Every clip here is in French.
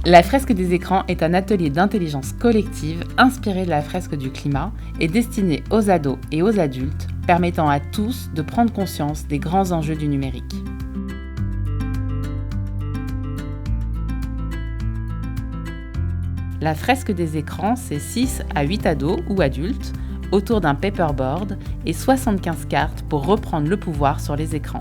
La fresque des écrans est un atelier d'intelligence collective inspiré de la fresque du climat et destiné aux ados et aux adultes, permettant à tous de prendre conscience des grands enjeux du numérique. La fresque des écrans, c'est 6 à 8 ados ou adultes autour d'un paperboard et 75 cartes pour reprendre le pouvoir sur les écrans.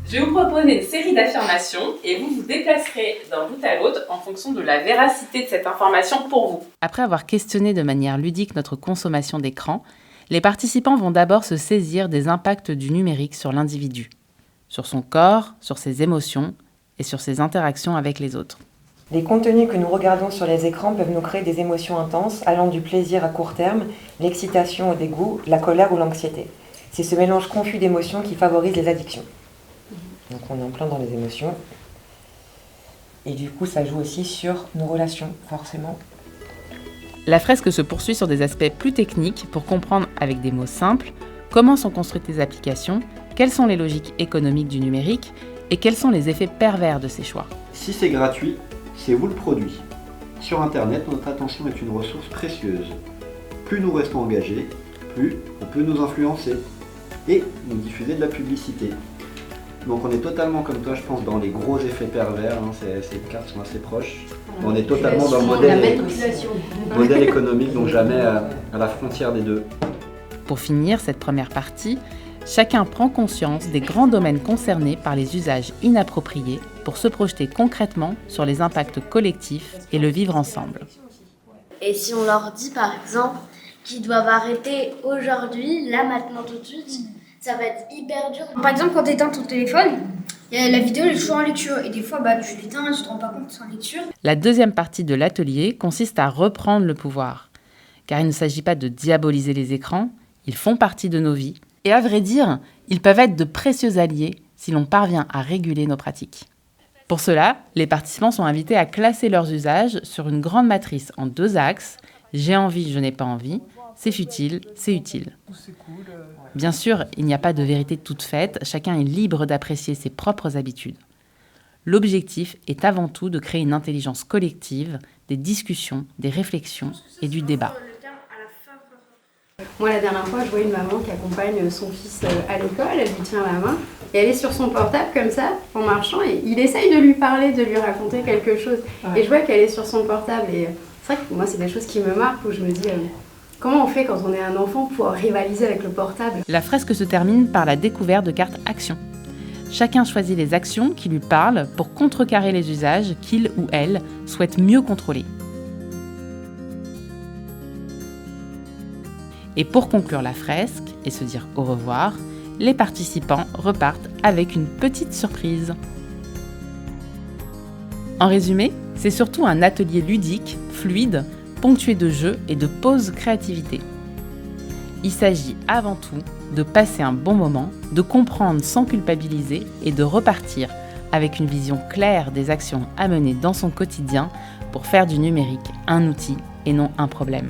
Je vais vous proposer une série d'affirmations et vous vous déplacerez d'un bout à l'autre en fonction de la véracité de cette information pour vous. Après avoir questionné de manière ludique notre consommation d'écran, les participants vont d'abord se saisir des impacts du numérique sur l'individu, sur son corps, sur ses émotions et sur ses interactions avec les autres. Les contenus que nous regardons sur les écrans peuvent nous créer des émotions intenses, allant du plaisir à court terme, l'excitation au dégoût, la colère ou l'anxiété. C'est ce mélange confus d'émotions qui favorise les addictions. Donc on est en plein dans les émotions. Et du coup, ça joue aussi sur nos relations, forcément. La fresque se poursuit sur des aspects plus techniques pour comprendre avec des mots simples comment sont construites les applications, quelles sont les logiques économiques du numérique et quels sont les effets pervers de ces choix. Si c'est gratuit, c'est vous le produit. Sur Internet, notre attention est une ressource précieuse. Plus nous restons engagés, plus on peut nous influencer et nous diffuser de la publicité. Donc on est totalement comme toi, je pense, dans les gros effets pervers, ces cartes sont assez proches. On est totalement dans le modèle économique, donc jamais à la frontière des deux. Pour finir cette première partie, chacun prend conscience des grands domaines concernés par les usages inappropriés pour se projeter concrètement sur les impacts collectifs et le vivre ensemble. Et si on leur dit par exemple qu'ils doivent arrêter aujourd'hui, là maintenant tout de suite, ça va être hyper dur. Par exemple, quand tu éteins ton téléphone, la vidéo est toujours en lecture. Et des fois, tu l'éteins et tu te rends pas compte que c'est en lecture. La deuxième partie de l'atelier consiste à reprendre le pouvoir. Car il ne s'agit pas de diaboliser les écrans, ils font partie de nos vies. Et à vrai dire, ils peuvent être de précieux alliés si l'on parvient à réguler nos pratiques. Pour cela, les participants sont invités à classer leurs usages sur une grande matrice en 2 axes. J'ai envie, je n'ai pas envie. C'est futile, c'est utile. Bien sûr, il n'y a pas de vérité toute faite, chacun est libre d'apprécier ses propres habitudes. L'objectif est avant tout de créer une intelligence collective, des discussions, des réflexions et du débat. Moi, la dernière fois, je vois une maman qui accompagne son fils à l'école, elle lui tient la main, et elle est sur son portable comme ça, en marchant, et il essaye de lui parler, de lui raconter quelque chose. Ouais. Et je vois qu'elle est sur son portable, et c'est vrai que moi, c'est des choses qui me marquent, où je me dis... Comment on fait quand on est un enfant pour rivaliser avec le portable ? La fresque se termine par la découverte de cartes actions. Chacun choisit les actions qui lui parlent pour contrecarrer les usages qu'il ou elle souhaite mieux contrôler. Et pour conclure la fresque et se dire au revoir, les participants repartent avec une petite surprise. En résumé, c'est surtout un atelier ludique, fluide, ponctué de jeux et de pauses créativité. Il s'agit avant tout de passer un bon moment, de comprendre sans culpabiliser et de repartir avec une vision claire des actions à mener dans son quotidien pour faire du numérique un outil et non un problème.